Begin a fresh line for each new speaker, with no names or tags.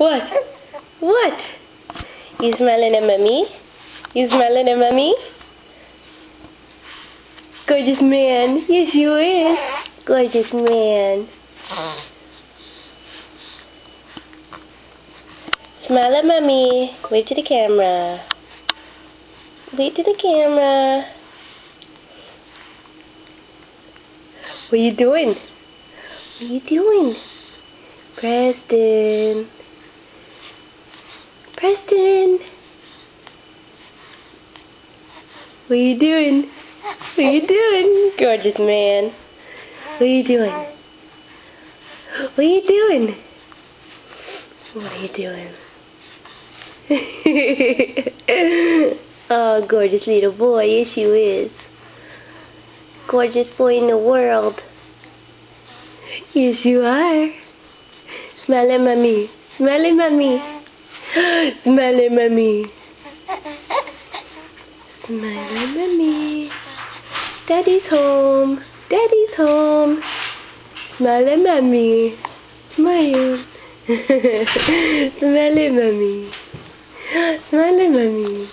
What? What? You smiling at mommy? You smiling at mommy? Gorgeous man. Yes, you is. Gorgeous man. Smile at mommy. Wave to the camera. Wave to the camera. What are you doing? What are you doing? Preston. Preston. What are you doing? What are you doing? Gorgeous man. What are you doing? What are you doing? What are you doing? Oh, gorgeous little boy. Yes, you is. Gorgeous boy in the world. Yes, you are. Smile at mommy. Smile at mommy. Smile at mommy. Smile at mommy. Daddy's home. Daddy's home. Smile at mommy. Smile. Smile at mommy. Smile at mommy.